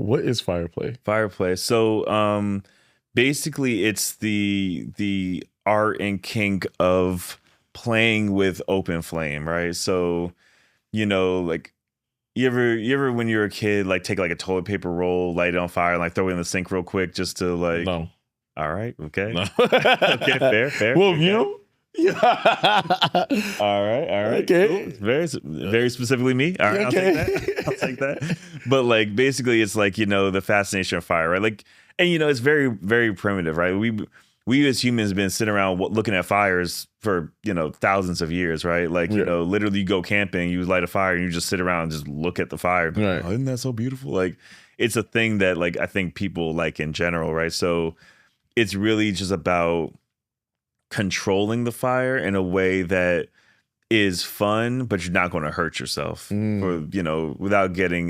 what is fire play? Fire play. So basically it's the art and kink of playing with open flame, right? So, like you ever when you're a kid, like take like a toilet paper roll, light it on fire, and like throw it in the sink real quick just to like No. All right, okay. No. Okay, fair. Well, okay. you? Yeah. All right. Okay. Cool. Very specifically me. All right, Okay. I'll take that. But like basically it's like, the fascination of fire, right? Like, and it's very, very primitive, right? We as humans have been sitting around looking at fires for, thousands of years, right? Like, literally you go camping, you light a fire and you just sit around and just look at the fire. Right. Oh, isn't that so beautiful? Like, it's a thing that like I think people like in general, right? So it's really just about controlling the fire in a way that is fun, but you're not going to hurt yourself without getting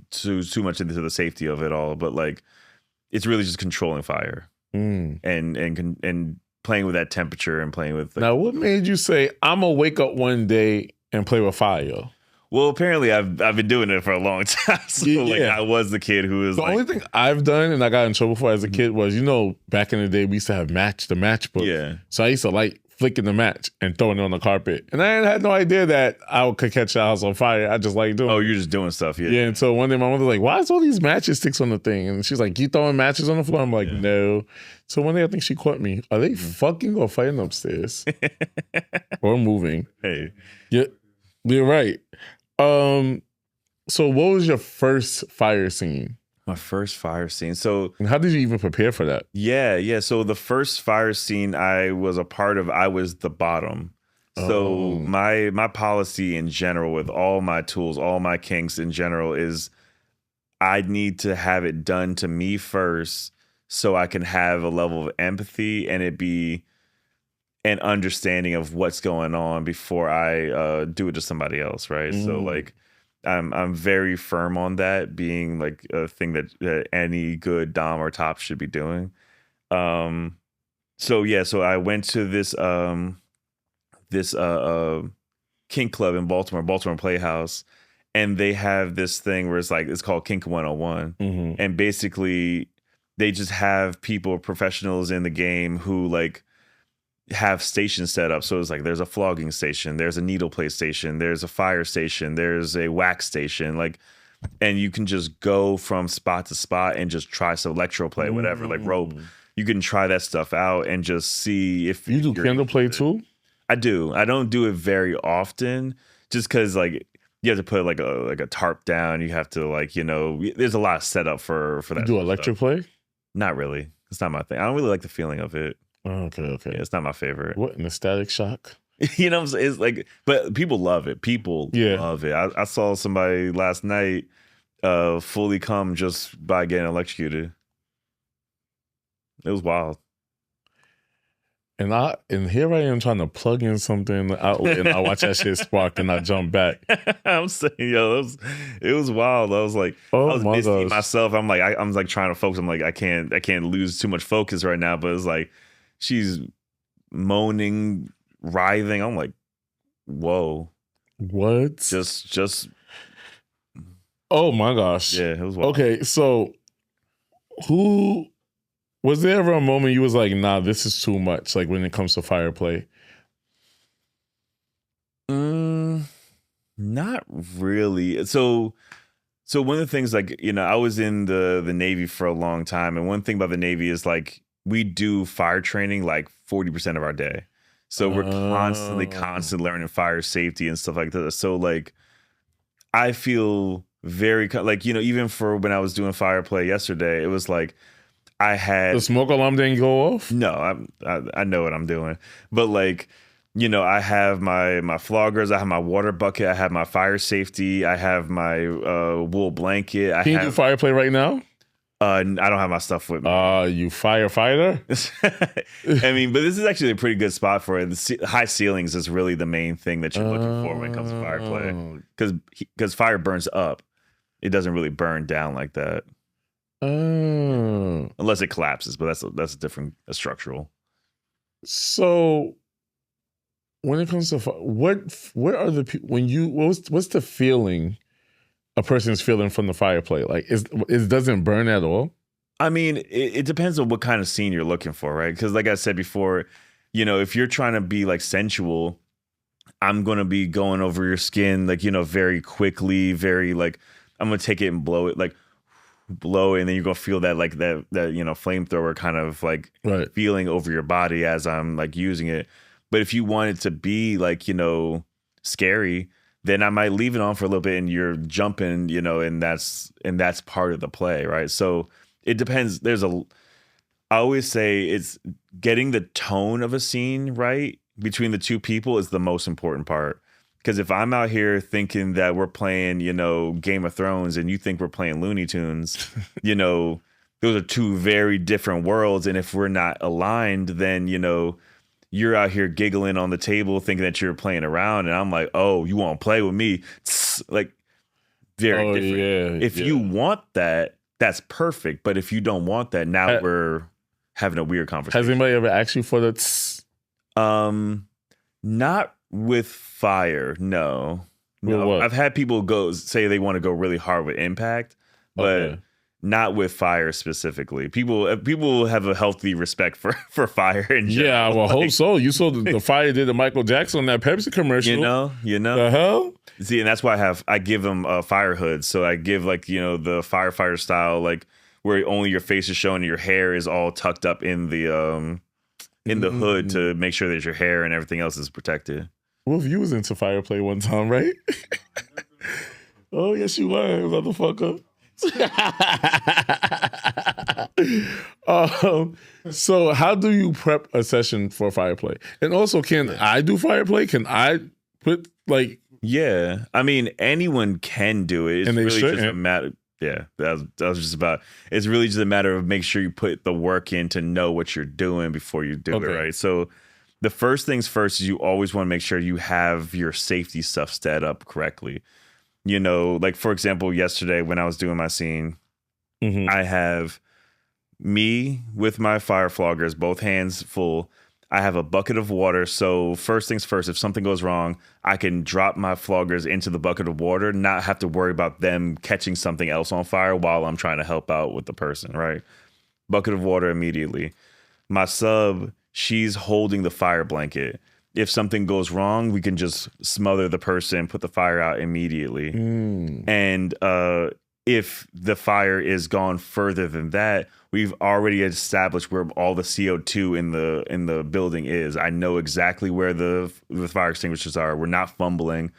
too much into the safety of it all. But like, it's really just controlling fire and playing with that temperature and playing with. Now, what made you say I'm gonna wake up one day and play with fire? Well, apparently I've been doing it for a long time. So I was the kid who was the only thing I've done and I got in trouble for as a kid was, back in the day we used to have the matchbook. Yeah. So I used to like flicking the match and throwing it on the carpet. And I had no idea that I could catch the house on fire. I just like doing it. Oh, you're just doing stuff, yeah. Yeah, and so one day my mother was like, why is all these matches sticks on the thing? And she's like, you throwing matches on the floor? I'm like, no. So one day I think she caught me. Are they fucking or fighting upstairs? Or moving? Hey. Yeah, you're right. So what was your first fire scene? My first fire scene. So and how did you even prepare for that? Yeah. So the first fire scene I was a part of, I was the bottom. So my policy in general with all my tools, all my kinks in general is I need to have it done to me first so I can have a level of empathy and it be an understanding of what's going on before I do it to somebody else, right? So like I'm very firm on that being like a thing that any good dom or top should be doing. So I went to this kink club in Baltimore Playhouse, and they have this thing where it's called Kink 101, and basically they just have people, professionals in the game who like have stations set up. So it's like there's a flogging station, there's a needle play station, there's a fire station, there's a wax station, like, and you can just go from spot to spot and just try some electro play, whatever, like rope. You can try that stuff out and just see if you do candle play too. I do. I don't do it very often, just because like you have to put like a tarp down. You have to like there's a lot of setup for that. You do electric play? Not really. It's not my thing. I don't really like the feeling of it. Okay. Yeah, it's not my favorite. What, an Static Shock? What I'm saying? It's like, but people love it. People love it. I saw somebody last night fully come just by getting electrocuted. It was wild. And here I am trying to plug in something in the outlet, and I watch that shit spark, and I jump back. I'm saying, it was wild. I was like, I was missing myself. I'm like trying to focus. I'm like, I can't lose too much focus right now. But it's like, she's moaning, writhing. I'm like, whoa, what? Just. Oh my gosh. Yeah, it was wild. Okay, so was there ever a moment you was like, nah, this is too much, like when it comes to fire play? Not really. So one of the things, like, I was in the Navy for a long time. And one thing about the Navy is like, we do fire training like 40% of our day. So we're constantly learning fire safety and stuff like that. So like, I feel very like, even for when I was doing fire play yesterday, it was like, I had the smoke alarm didn't go off. No, I know what I'm doing, but like, I have my floggers, I have my water bucket, I have my fire safety, I have my wool blanket. Can you do fire play right now? I don't have my stuff with me. You firefighter? I mean, but this is actually a pretty good spot for it. The high ceilings is really the main thing that you're looking for when it comes to fire play, because fire burns up. It doesn't really burn down like that. Unless it collapses, but that's a different structural. So when it comes to what are the when you what's the feeling a person's feeling from the fire play? Like, it doesn't burn at all? I mean, it depends on what kind of scene you're looking for, right? Because like I said before, if you're trying to be like sensual, I'm going to be going over your skin, like, very quickly, very like, I'm going to take it and blow it, like blow it. And then you're going to feel that, like that, flamethrower kind of like feeling over your body as I'm like using it. But if you want it to be like, scary, then I might leave it on for a little bit and you're jumping, and that's part of the play. Right. So it depends. I always say it's getting the tone of a scene right between the two people is the most important part. Because if I'm out here thinking that we're playing, Game of Thrones and you think we're playing Looney Tunes, those are two very different worlds. And if we're not aligned, then, you're out here giggling on the table thinking that you're playing around. And I'm like, oh, you won't play with me. Like, very different. If you want that, that's perfect. But if you don't want that, now we're having a weird conversation. Has anybody ever asked you for the not with fire, no. I've had people say they want to go really hard with impact, but not with fire specifically. People have a healthy respect for fire in general. Yeah, I hope so. You saw the fire did to Michael Jackson on that Pepsi commercial. You know. The hell? See, and that's why I give them fire hoods. So I give like, the firefighter style, like where only your face is showing, your hair is all tucked up in the hood to make sure that your hair and everything else is protected. Wolf, you was into fire play one time, right? Oh, yes, you were, motherfucker. So how do you prep a session for fire play? And also, can I do fire play? Can I put like... Yeah, I mean, anyone can do it. It's and they really shouldn't. just a matter... Yeah, that was just about... It's really just a matter of make sure you put the work in to know what you're doing before you do it, right? So the first things first is you always want to make sure you have your safety stuff set up correctly. Like, for example, yesterday when I was doing my scene, I have me with my fire floggers, both hands full. I have a bucket of water. So first things first, if something goes wrong, I can drop my floggers into the bucket of water, not have to worry about them catching something else on fire while I'm trying to help out with the person, right? Bucket of water immediately. My sub, she's holding the fire blanket. If something goes wrong, we can just smother the person, put the fire out immediately. And if the fire is gone further than that, we've already established where all the CO2 in the building is. I know exactly where the fire extinguishers are. We're not fumbling.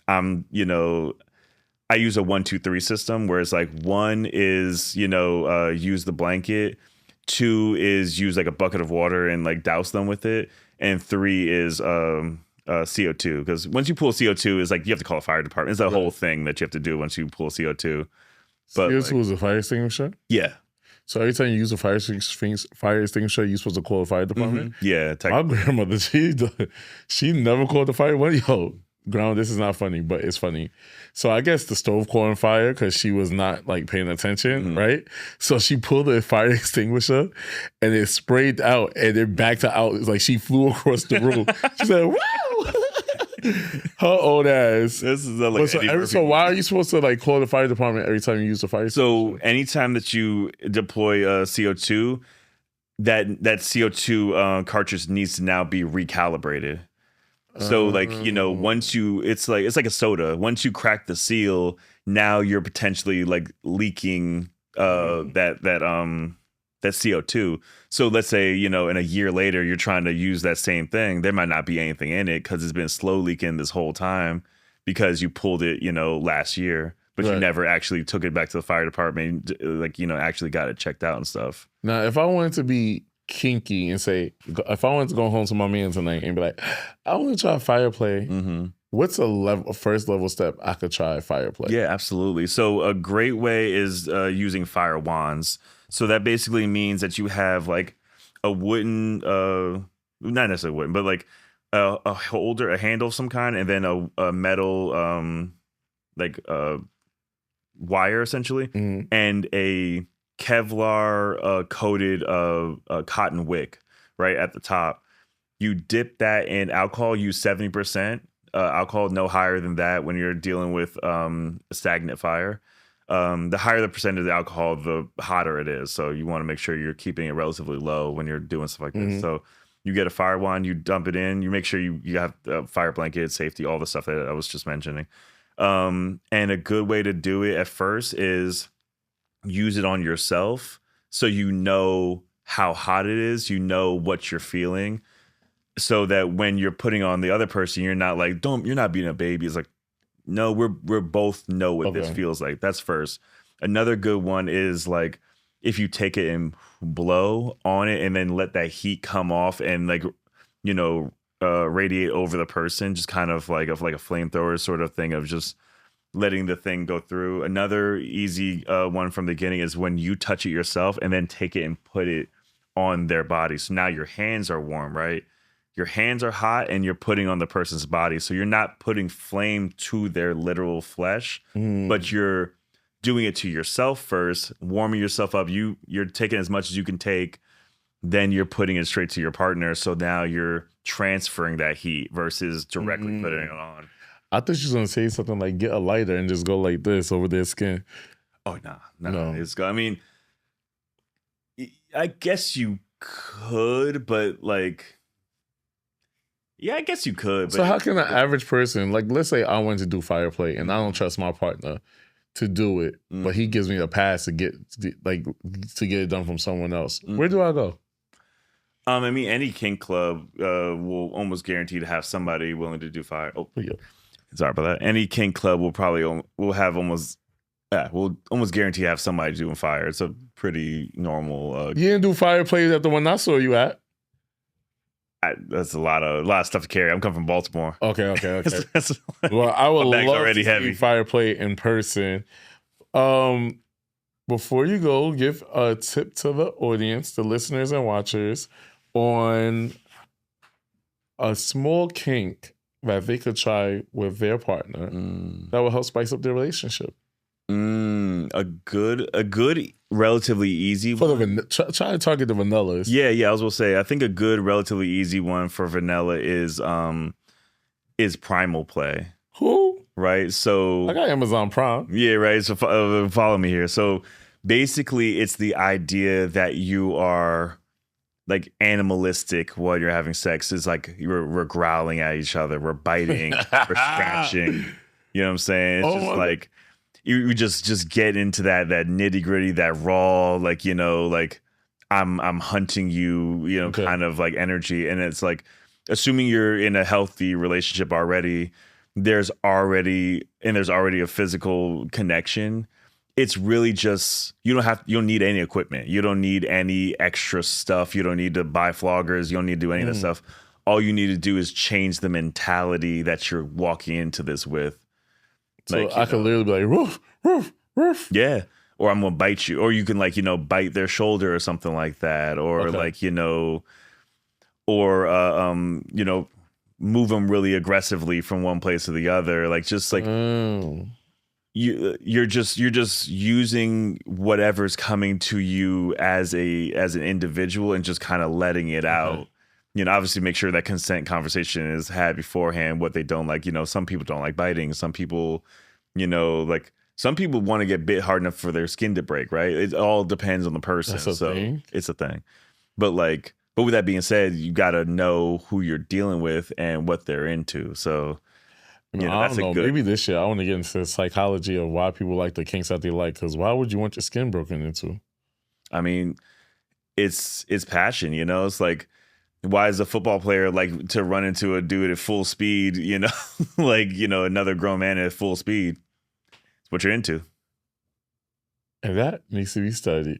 I use a 1, 2, 3 system where it's like 1 is, use the blanket. 2 is use like a bucket of water and like douse them with it. And 3 is CO2. Because once you pull CO2, it's like you have to call a fire department. It's a whole thing that you have to do once you pull CO2. But CO2 is a fire extinguisher? Yeah. So every time you use a fire extinguisher, you're supposed to call the fire department? Yeah. My grandmother, she never called the fire. Yo, grandma, this is not funny, but it's funny. So I guess the stove caught on fire because she was not like paying attention, right? So she pulled the fire extinguisher and it sprayed out and it backed her out. It's like she flew across the room. She said, "Wow!" Her old ass. This is like so why are you supposed to like call the fire department every time you use the fire extinguisher? So anytime that you deploy CO2, that CO2 cartridge needs to now be recalibrated. So like, once it's like a soda. Once you crack the seal, now you're potentially like leaking that CO2. So let's say, in a year later, you're trying to use that same thing. There might not be anything in it because it's been slow leaking this whole time because you pulled it, last year, but you never actually took it back to the fire department, actually got it checked out and stuff. Now, if I wanted to be kinky and say, if I wanted to go home to my man tonight and be like, I want to try fire play. What's a first level step I could try fire play? Yeah, absolutely. So a great way is using fire wands. So that basically means that you have like a wooden, not necessarily wooden, but like a holder, a handle of some kind, and then a metal, wire essentially, and a Kevlar coated cotton wick right at the top. You dip that in alcohol, use 70%. alcohol, no higher than that when you're dealing with stagnant fire. The higher the percentage of the alcohol, the hotter it is. So you want to make sure you're keeping it relatively low when you're doing stuff like this. So you get a fire wand, you dump it in, you make sure you have a fire blanket, safety, all the stuff that I was just mentioning. And a good way to do it at first is use it on yourself so you know how hot it is, you know what you're feeling, so that when you're putting on the other person, you're not like, you're not being a baby. It's like, no, we're both know what this feels like. That's first. Another good one is like if you take it and blow on it and then let that heat come off and like, radiate over the person, just kind of like a flamethrower sort of thing of just letting the thing go through. Another easy one from the beginning is when you touch it yourself and then take it and put it on their body. So now your hands are warm, right? Your hands are hot and you're putting on the person's body. So you're not putting flame to their literal flesh, but you're doing it to yourself first, warming yourself up. You're taking as much as you can take, then you're putting it straight to your partner. So now you're transferring that heat versus directly putting it on. I thought you was going to say something like get a lighter and just go like this over their skin. Oh, no. I mean, I guess you could, but like, yeah, I guess you could. But so how can an average person, like, let's say I went to do fire play and I don't trust my partner to do it, but he gives me a pass to get it done from someone else. Where do I go? I mean, any kink club will almost guarantee to have somebody willing to do fire. Oh, yeah. Sorry about that. Any kink club will almost guarantee to have somebody doing fire. It's a pretty normal. You didn't do fire plays at the one I saw you at. That's a lot of stuff to carry. I'm coming from Baltimore. Okay. Well, I would love to see fire play in person. Before you go, give a tip to the audience, the listeners and watchers, on a small kink that they could try with their partner that will help spice up their relationship. A good, relatively easy one. Try to target the vanillas. Yeah. I was gonna say, I think a good, relatively easy one for vanilla is primal play. Who? Right. So I got Amazon Prime. Yeah. Right. So follow me here. So basically, it's the idea that you are like animalistic while you're having sex. Is like we're growling at each other, we're biting, we're scratching. You know what I'm saying? It's just like you just get into that nitty gritty, that raw, like like I'm hunting you, kind of like energy. And it's like, assuming you're in a healthy relationship already, there's already a physical connection. It's really just, you don't need any equipment. You don't need any extra stuff. You don't need to buy floggers. You don't need to do any of that stuff. All you need to do is change the mentality that you're walking into this with. So like, I could literally be like, roof, roof, roof. Yeah. Or I'm going to bite you. Or you can like, bite their shoulder or something like that. Or like, move them really aggressively from one place to the other. Like, just like, you're just using whatever's coming to you as an individual and just kind of letting it out. Obviously make sure that consent conversation is had beforehand, what they don't like. Some people don't like biting. Some people, like some people want to get bit hard enough for their skin to break, right? It all depends on the person. Thing. It's a thing. But with that being said, you got to know who you're dealing with and what they're into. So, I don't know. Maybe this year I want to get into the psychology of why people like the kinks that they like. Because why would you want your skin broken into? I mean, it's passion. It's like, why is a football player like to run into a dude at full speed? Another grown man at full speed. It's what you're into. And that needs to be studied.